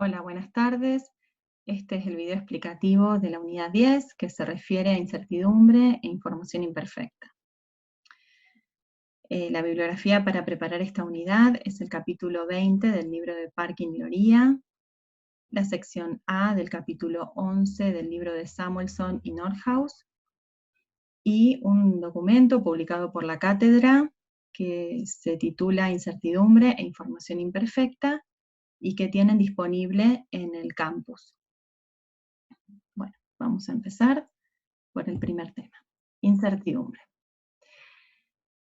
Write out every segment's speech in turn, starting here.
Hola, buenas tardes. Este es el video explicativo de la unidad 10 que se refiere a incertidumbre e información imperfecta. La bibliografía para preparar esta unidad es el capítulo 20 del libro de Parkin y Oría, la sección A del capítulo 11 del libro de Samuelson y Nordhaus, y un documento publicado por la cátedra que se titula Incertidumbre e información imperfecta y que tienen disponible en el campus. Bueno, vamos a empezar por el primer tema, incertidumbre.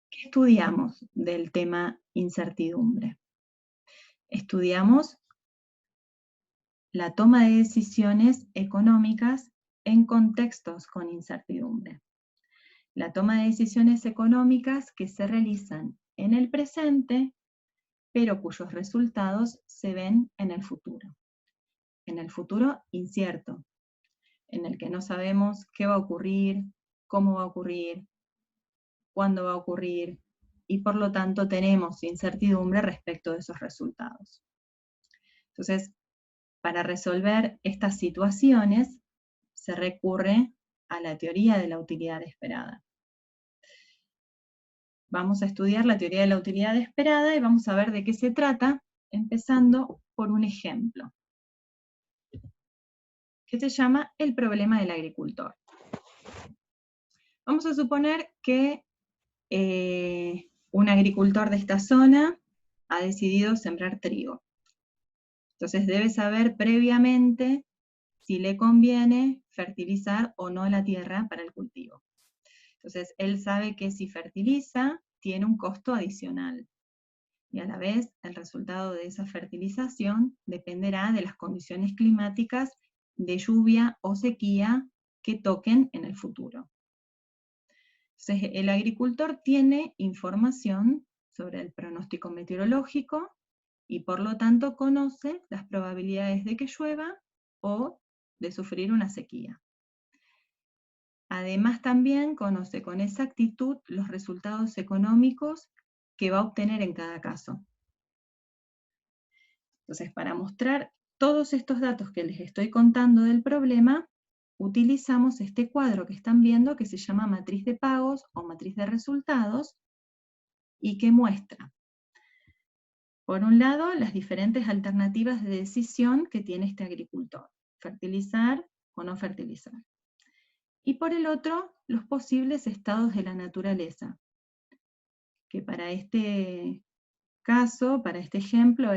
¿Qué estudiamos del tema incertidumbre? Estudiamos la toma de decisiones económicas en contextos con incertidumbre. La toma de decisiones económicas que se realizan en el presente, pero cuyos resultados se ven en el futuro. En el futuro incierto, en el que no sabemos qué va a ocurrir, cómo va a ocurrir, cuándo va a ocurrir, y por lo tanto tenemos incertidumbre respecto de esos resultados. Entonces, para resolver estas situaciones, se recurre a la teoría de la utilidad esperada. Vamos a estudiar la teoría de la utilidad esperada y vamos a ver de qué se trata, empezando por un ejemplo, que se llama el problema del agricultor. Vamos a suponer que un agricultor de esta zona ha decidido sembrar trigo. Entonces debe saber previamente si le conviene fertilizar o no la tierra para el cultivo. Entonces él sabe que si fertiliza tiene un costo adicional y a la vez el resultado de esa fertilización dependerá de las condiciones climáticas de lluvia o sequía que toquen en el futuro. Entonces el agricultor tiene información sobre el pronóstico meteorológico y por lo tanto conoce las probabilidades de que llueva o de sufrir una sequía. Además también conoce con exactitud los resultados económicos que va a obtener en cada caso. Entonces, para mostrar todos estos datos que les estoy contando del problema, utilizamos este cuadro que están viendo que se llama matriz de pagos o matriz de resultados y que muestra, por un lado, las diferentes alternativas de decisión que tiene este agricultor, fertilizar o no fertilizar. Y por el otro, los posibles estados de la naturaleza, que para este caso, para este ejemplo,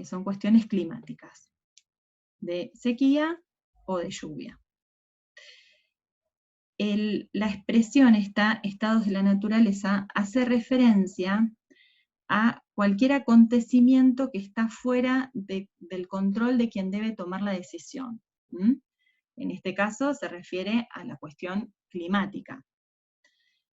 son cuestiones climáticas, de sequía o de lluvia. La expresión estados de la naturaleza hace referencia a cualquier acontecimiento que está fuera del control de quien debe tomar la decisión. En este caso se refiere a la cuestión climática.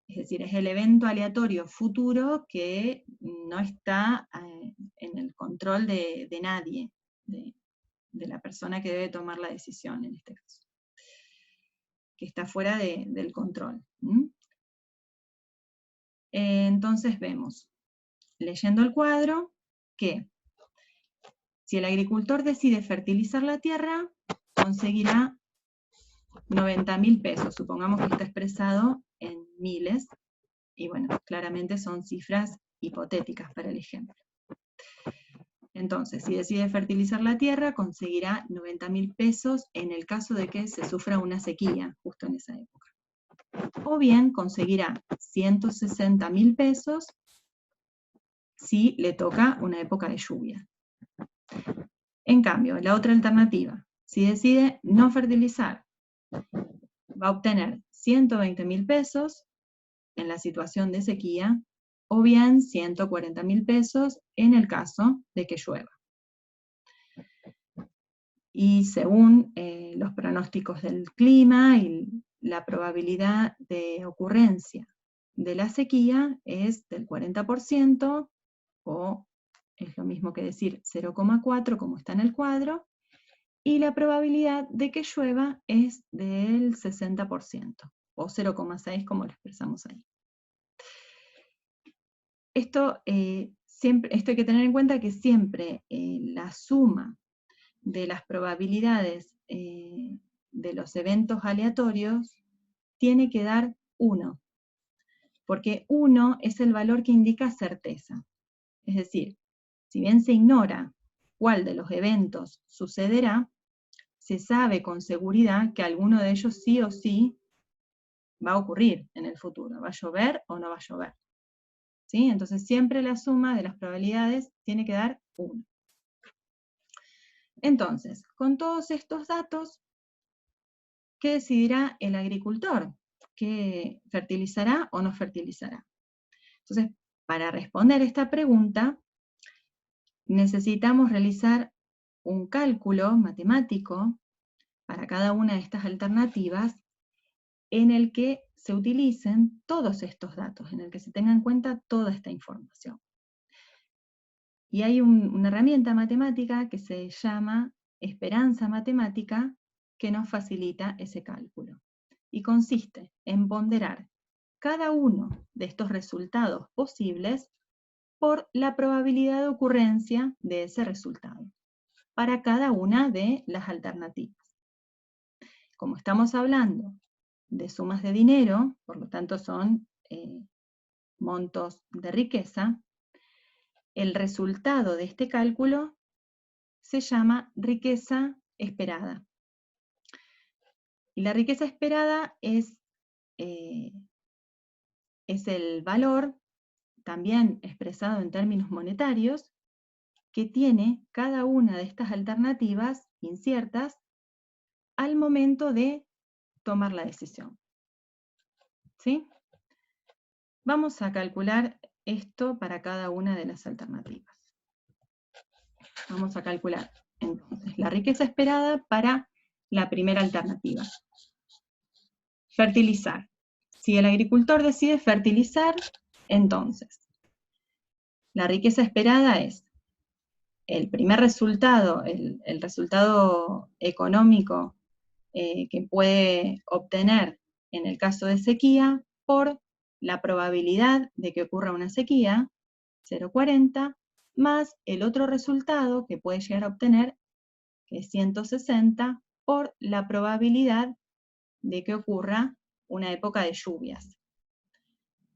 Es decir, es el evento aleatorio futuro que no está en el control de nadie, de la persona que debe tomar la decisión en este caso, que está fuera del control. Entonces vemos, leyendo el cuadro, que si el agricultor decide fertilizar la tierra, conseguirá 90.000 pesos, supongamos que está expresado en miles, y bueno, claramente son cifras hipotéticas para el ejemplo. Entonces, si decide fertilizar la tierra, conseguirá 90.000 pesos en el caso de que se sufra una sequía, justo en esa época. O bien conseguirá 160.000 pesos si le toca una época de lluvia. En cambio, la otra alternativa, si decide no fertilizar, va a obtener 120.000 pesos en la situación de sequía, o bien 140.000 pesos en el caso de que llueva. Y según los pronósticos del clima y la probabilidad de ocurrencia de la sequía es del 40%, o es lo mismo que decir 0,4 como está en el cuadro, y la probabilidad de que llueva es del 60%, o 0,6 como lo expresamos ahí. Esto hay que tener en cuenta que siempre la suma de las probabilidades de los eventos aleatorios tiene que dar 1, porque 1 es el valor que indica certeza. Es decir, si bien se ignora cuál de los eventos sucederá, se sabe con seguridad que alguno de ellos sí o sí va a ocurrir en el futuro. ¿Va a llover o no va a llover? ¿Sí? Entonces siempre la suma de las probabilidades tiene que dar 1. Entonces, con todos estos datos, ¿qué decidirá el agricultor? ¿Qué fertilizará o no fertilizará? Entonces, para responder esta pregunta, necesitamos realizar un cálculo matemático para cada una de estas alternativas en el que se utilicen todos estos datos, en el que se tenga en cuenta toda esta información. Y hay una herramienta matemática que se llama esperanza matemática que nos facilita ese cálculo. Y consiste en ponderar cada uno de estos resultados posibles por la probabilidad de ocurrencia de ese resultado, para cada una de las alternativas. Como estamos hablando de sumas de dinero, por lo tanto son montos de riqueza, el resultado de este cálculo se llama riqueza esperada. Y la riqueza esperada es el valor, también expresado en términos monetarios, que tiene cada una de estas alternativas inciertas al momento de tomar la decisión. ¿Sí? Vamos a calcular esto para cada una de las alternativas. Vamos a calcular entonces la riqueza esperada para la primera alternativa. Fertilizar. Si el agricultor decide fertilizar, entonces la riqueza esperada es el primer resultado, el resultado económico que puede obtener en el caso de sequía por la probabilidad de que ocurra una sequía, 0,40, más el otro resultado que puede llegar a obtener, que es 160, por la probabilidad de que ocurra una época de lluvias.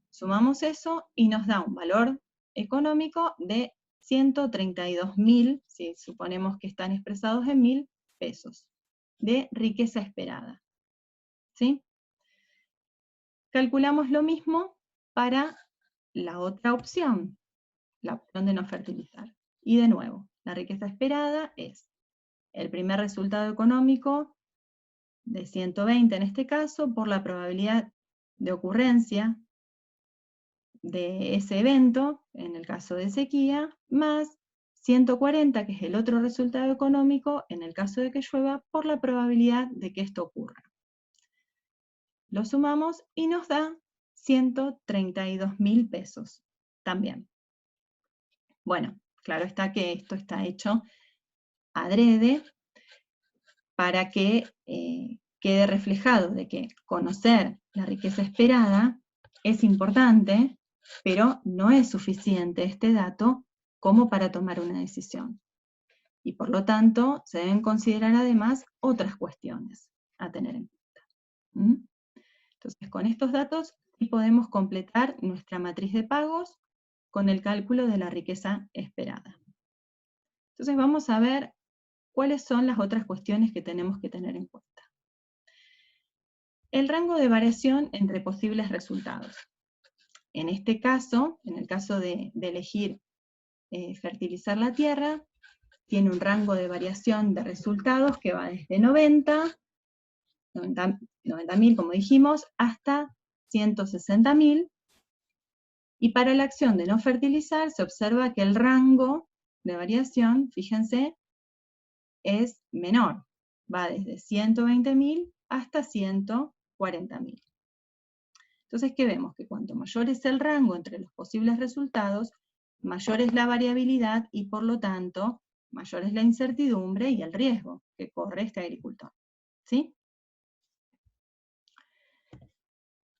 Sumamos eso y nos da un valor económico de 132.000, si suponemos que están expresados en 1.000 pesos, de riqueza esperada. ¿Sí? Calculamos lo mismo para la otra opción, la opción de no fertilizar. Y de nuevo, la riqueza esperada es el primer resultado económico de 120 en este caso, por la probabilidad de ocurrencia de ese evento, en el caso de sequía, más 140, que es el otro resultado económico, en el caso de que llueva, por la probabilidad de que esto ocurra. Lo sumamos y nos da 132.000 pesos también. Bueno, claro está que esto está hecho adrede para que quede reflejado de que conocer la riqueza esperada es importante, pero no es suficiente este dato como para tomar una decisión. Y por lo tanto, se deben considerar además otras cuestiones a tener en cuenta. Entonces, con estos datos podemos completar nuestra matriz de pagos con el cálculo de la riqueza esperada. Entonces vamos a ver cuáles son las otras cuestiones que tenemos que tener en cuenta. El rango de variación entre posibles resultados. En este caso, en el caso de elegir fertilizar la tierra, tiene un rango de variación de resultados que va desde 90.000, como dijimos, hasta 160.000. Y para la acción de no fertilizar se observa que el rango de variación, fíjense, es menor. Va desde 120.000 hasta 140.000. Entonces, ¿qué vemos? Que cuanto mayor es el rango entre los posibles resultados, mayor es la variabilidad y, por lo tanto, mayor es la incertidumbre y el riesgo que corre este agricultor. ¿Sí?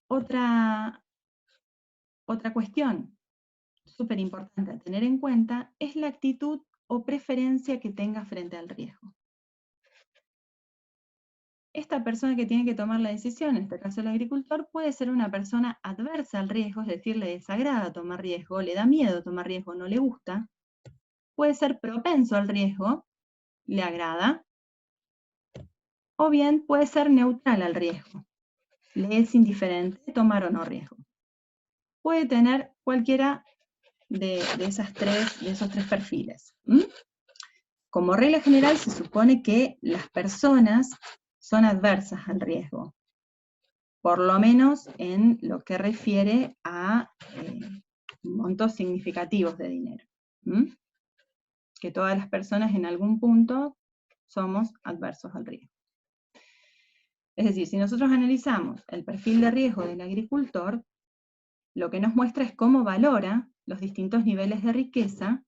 Otra cuestión súper importante a tener en cuenta es la actitud o preferencia que tenga frente al riesgo. esta persona que tiene que tomar la decisión, en este caso el agricultor, puede ser una persona adversa al riesgo, es decir, le desagrada tomar riesgo, le da miedo tomar riesgo, no le gusta. Puede ser propenso al riesgo, le agrada. O bien puede ser neutral al riesgo, le es indiferente tomar o no riesgo. Puede tener cualquiera de esos tres perfiles. Como regla general se supone que las personas son adversas al riesgo, por lo menos en lo que refiere a montos significativos de dinero. Que todas las personas en algún punto somos adversos al riesgo. Es decir, si nosotros analizamos el perfil de riesgo del agricultor, lo que nos muestra es cómo valora los distintos niveles de riqueza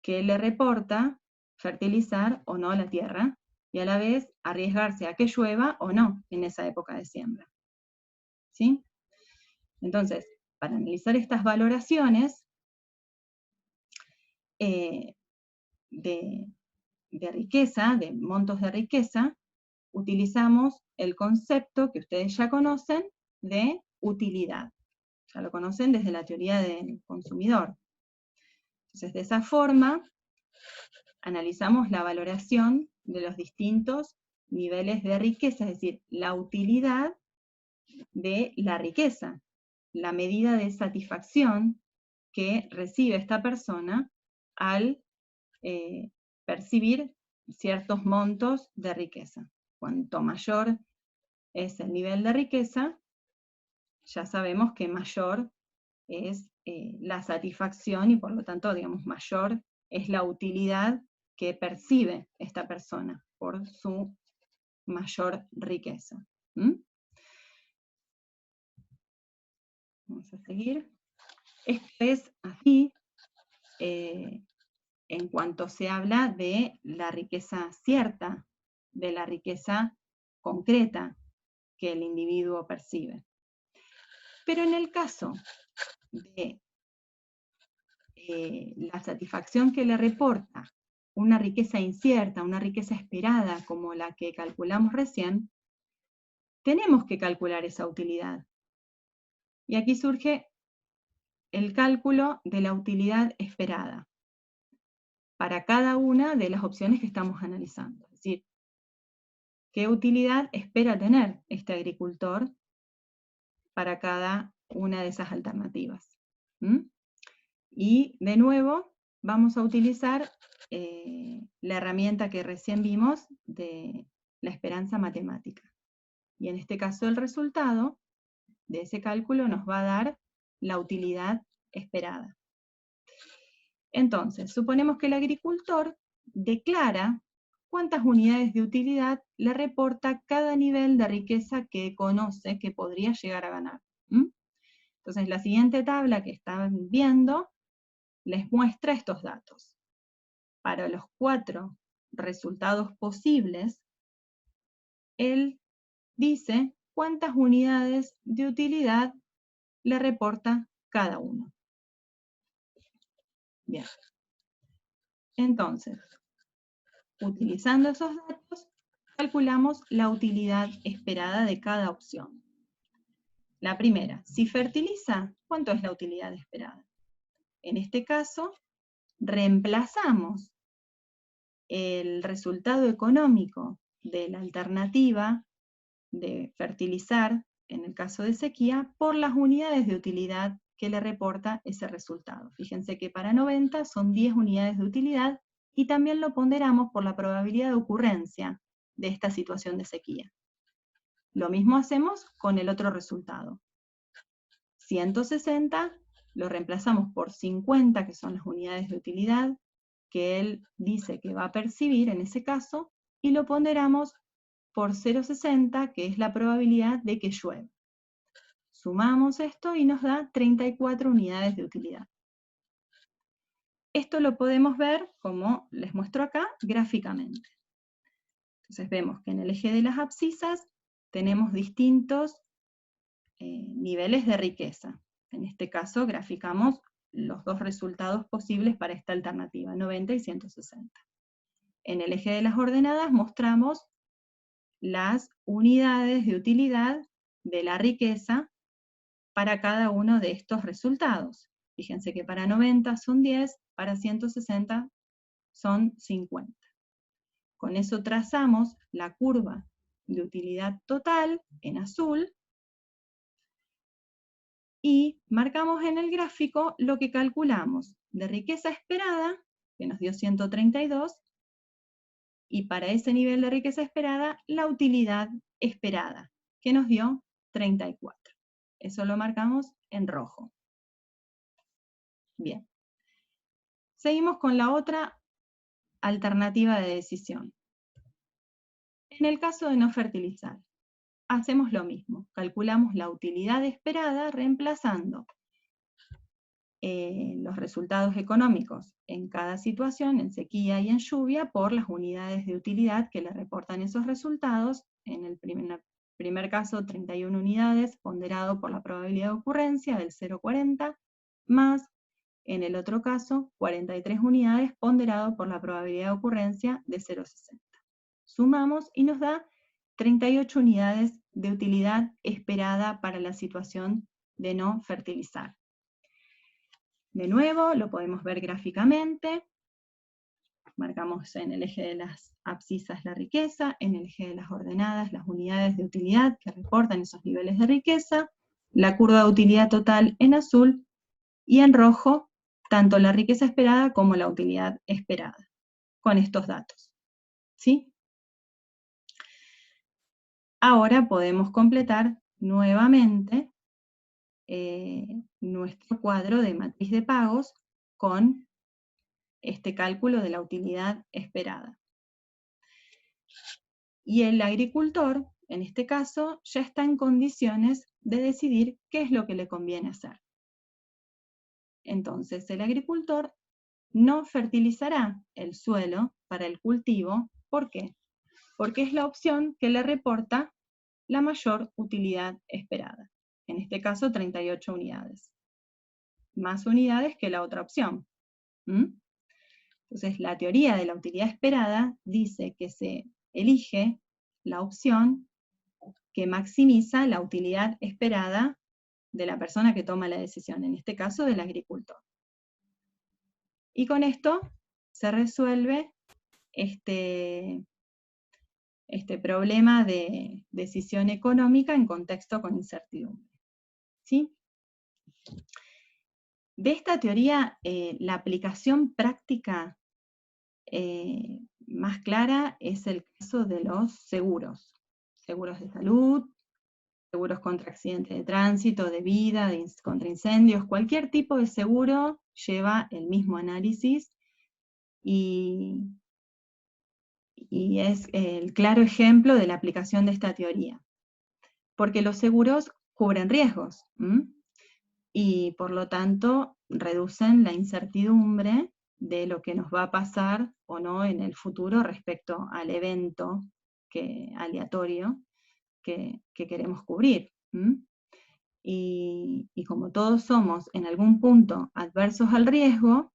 que le reporta fertilizar o no la tierra, y a la vez arriesgarse a que llueva o no en esa época de siembra. ¿Sí? Entonces, para analizar estas valoraciones de riqueza, de montos de riqueza, utilizamos el concepto que ustedes ya conocen de utilidad. Ya lo conocen desde la teoría del consumidor. Entonces, de esa forma, analizamos la valoración de los distintos niveles de riqueza, es decir, la utilidad de la riqueza, la medida de satisfacción que recibe esta persona al percibir ciertos montos de riqueza. Cuanto mayor es el nivel de riqueza, ya sabemos que mayor es la satisfacción y por lo tanto, digamos, mayor es la utilidad que percibe esta persona por su mayor riqueza. Vamos a seguir. Esto es así en cuanto se habla de la riqueza cierta, de la riqueza concreta que el individuo percibe. Pero en el caso de la satisfacción que le reporta una riqueza incierta, una riqueza esperada como la que calculamos recién, tenemos que calcular esa utilidad. Y aquí surge el cálculo de la utilidad esperada para cada una de las opciones que estamos analizando. Es decir, ¿qué utilidad espera tener este agricultor para cada una de esas alternativas? Y de nuevo vamos a utilizar la herramienta que recién vimos de la esperanza matemática. Y en este caso el resultado de ese cálculo nos va a dar la utilidad esperada. Entonces, suponemos que el agricultor declara cuántas unidades de utilidad le reporta cada nivel de riqueza que conoce que podría llegar a ganar. Entonces, la siguiente tabla que están viendo les muestra estos datos. Para los 4 resultados posibles, él dice cuántas unidades de utilidad le reporta cada uno. Bien. Entonces, utilizando esos datos, calculamos la utilidad esperada de cada opción. La primera, si fertiliza, ¿cuánto es la utilidad esperada? En este caso, reemplazamos el resultado económico de la alternativa de fertilizar, en el caso de sequía, por las unidades de utilidad que le reporta ese resultado. Fíjense que para 90 son 10 unidades de utilidad y también lo ponderamos por la probabilidad de ocurrencia de esta situación de sequía. Lo mismo hacemos con el otro resultado. 160 lo reemplazamos por 50, que son las unidades de utilidad que él dice que va a percibir en ese caso, y lo ponderamos por 0,60, que es la probabilidad de que llueva. Sumamos esto y nos da 34 unidades de utilidad. Esto lo podemos ver, como les muestro acá, gráficamente. Entonces vemos que en el eje de las abscisas tenemos distintos niveles de riqueza. En este caso graficamos los dos resultados posibles para esta alternativa, 90 y 160. En el eje de las ordenadas mostramos las unidades de utilidad de la riqueza para cada uno de estos resultados. Fíjense que para 90 son 10, para 160 son 50. Con eso trazamos la curva de utilidad total en azul y marcamos en el gráfico lo que calculamos de riqueza esperada, que nos dio 132, y para ese nivel de riqueza esperada, la utilidad esperada, que nos dio 34. Eso lo marcamos en rojo. Bien. Seguimos con la otra alternativa de decisión. En el caso de no fertilizar, hacemos lo mismo. Calculamos la utilidad esperada reemplazando los resultados económicos en cada situación, en sequía y en lluvia, por las unidades de utilidad que le reportan esos resultados. En el primer caso, 31 unidades, ponderado por la probabilidad de ocurrencia del 0,40, más, en el otro caso, 43 unidades, ponderado por la probabilidad de ocurrencia de 0,60. Sumamos y nos da 38 unidades de utilidad esperada para la situación de no fertilizar. De nuevo, lo podemos ver gráficamente. Marcamos en el eje de las abscisas la riqueza, en el eje de las ordenadas las unidades de utilidad que reportan esos niveles de riqueza, la curva de utilidad total en azul, y en rojo, tanto la riqueza esperada como la utilidad esperada, con estos datos. ¿Sí? Ahora podemos completar nuevamente nuestro cuadro de matriz de pagos con este cálculo de la utilidad esperada. Y el agricultor, en este caso, ya está en condiciones de decidir qué es lo que le conviene hacer. Entonces, el agricultor no fertilizará el suelo para el cultivo. ¿Por qué? Porque es la opción que le reporta la mayor utilidad esperada. En este caso, 38 unidades. Más unidades que la otra opción. Entonces, la teoría de la utilidad esperada dice que se elige la opción que maximiza la utilidad esperada de la persona que toma la decisión, en este caso del agricultor. Y con esto se resuelve este problema de decisión económica en contexto con incertidumbre. ¿Sí? De esta teoría, la aplicación práctica más clara es el caso de los seguros. Seguros de salud, seguros contra accidentes de tránsito, de vida, contra incendios, cualquier tipo de seguro lleva el mismo análisis y es el claro ejemplo de la aplicación de esta teoría. Porque los seguros cubren riesgos, y por lo tanto reducen la incertidumbre de lo que nos va a pasar o no en el futuro respecto al evento aleatorio que queremos cubrir. Y como todos somos en algún punto adversos al riesgo,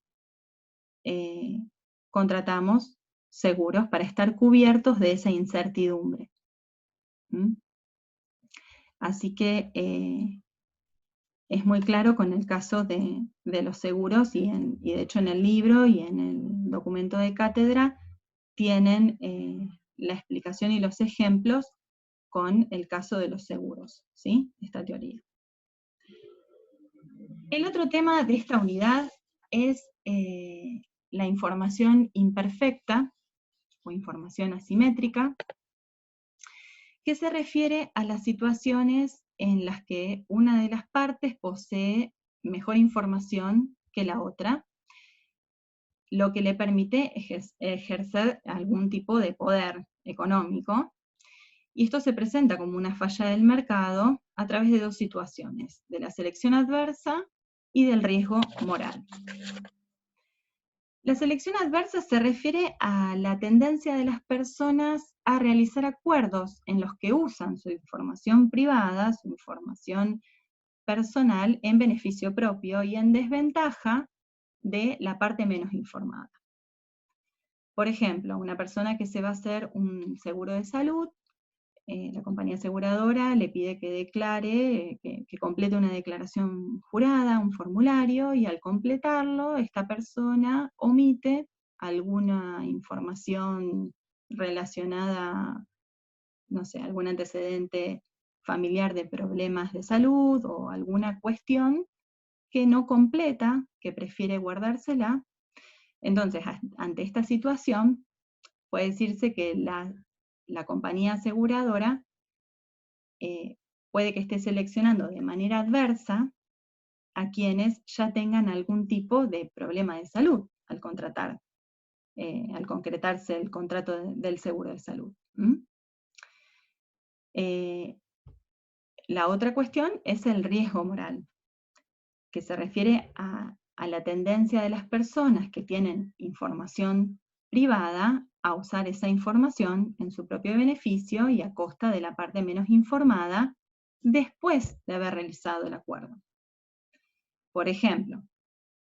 contratamos seguros para estar cubiertos de esa incertidumbre. Así que es muy claro con el caso de los seguros, y de hecho en el libro y en el documento de cátedra tienen la explicación y los ejemplos con el caso de los seguros, ¿sí? Esta teoría. El otro tema de esta unidad es la información imperfecta o información asimétrica, que se refiere a las situaciones en las que una de las partes posee mejor información que la otra, lo que le permite ejercer algún tipo de poder económico. Y esto se presenta como una falla del mercado a través de dos situaciones: de la selección adversa y del riesgo moral. La selección adversa se refiere a la tendencia de las personas a realizar acuerdos en los que usan su información privada, su información personal, en beneficio propio y en desventaja de la parte menos informada. Por ejemplo, una persona que se va a hacer un seguro de salud la compañía aseguradora le pide que declare, que complete una declaración jurada, un formulario, y al completarlo, esta persona omite alguna información relacionada, no sé, algún antecedente familiar de problemas de salud o alguna cuestión que no completa, que prefiere guardársela. Entonces, ante esta situación, puede decirse que la compañía aseguradora puede que esté seleccionando de manera adversa a quienes ya tengan algún tipo de problema de salud al contratar, al concretarse el contrato del seguro de salud. La otra cuestión es el riesgo moral, que se refiere a la tendencia de las personas que tienen información privada a usar esa información en su propio beneficio y a costa de la parte menos informada después de haber realizado el acuerdo. Por ejemplo,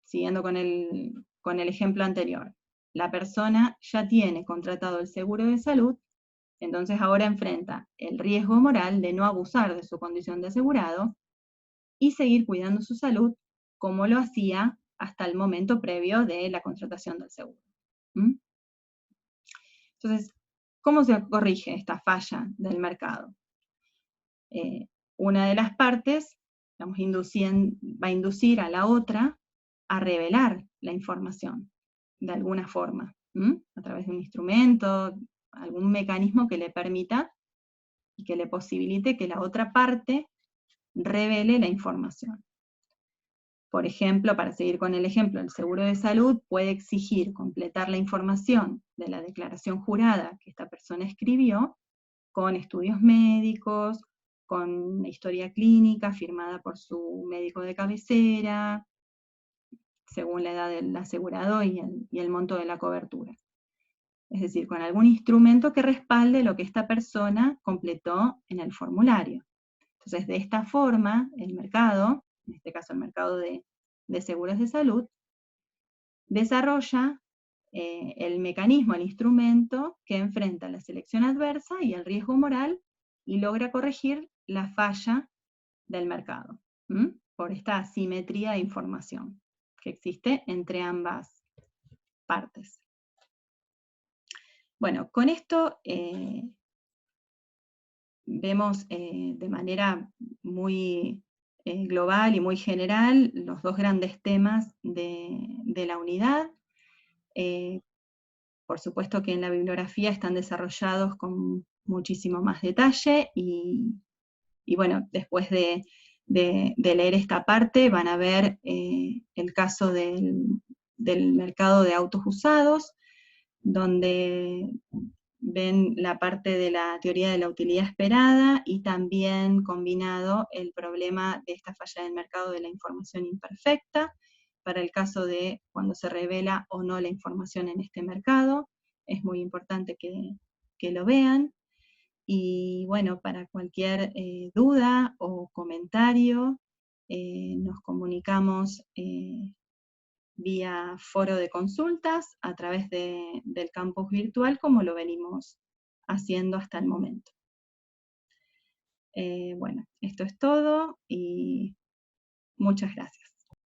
siguiendo con el ejemplo anterior, la persona ya tiene contratado el seguro de salud, entonces ahora enfrenta el riesgo moral de no abusar de su condición de asegurado y seguir cuidando su salud como lo hacía hasta el momento previo de la contratación del seguro. Entonces, ¿cómo se corrige esta falla del mercado? Una de las partes, digamos, va a inducir a la otra a revelar la información de alguna forma, a través de un instrumento, algún mecanismo que le permita y que le posibilite que la otra parte revele la información. Por ejemplo, para seguir con el ejemplo, el seguro de salud puede exigir completar la información de la declaración jurada que esta persona escribió con estudios médicos, con una historia clínica firmada por su médico de cabecera, según la edad del asegurado y el monto de la cobertura. Es decir, con algún instrumento que respalde lo que esta persona completó en el formulario. Entonces, de esta forma, el mercado, en este caso el mercado de seguros de salud, desarrolla el mecanismo, el instrumento que enfrenta la selección adversa y el riesgo moral y logra corregir la falla del mercado, por esta asimetría de información que existe entre ambas partes. Bueno, con esto vemos de manera muy global y muy general los dos grandes temas de la unidad. Por supuesto que en la bibliografía están desarrollados con muchísimo más detalle y bueno, después de leer esta parte van a ver el caso del mercado de autos usados, donde ven la parte de la teoría de la utilidad esperada y también combinado el problema de esta falla del mercado de la información imperfecta, para el caso de cuando se revela o no la información en este mercado. Es muy importante que lo vean. Y bueno, para cualquier duda o comentario, nos comunicamos vía foro de consultas a través del campus virtual, como lo venimos haciendo hasta el momento. Bueno, esto es todo y muchas gracias.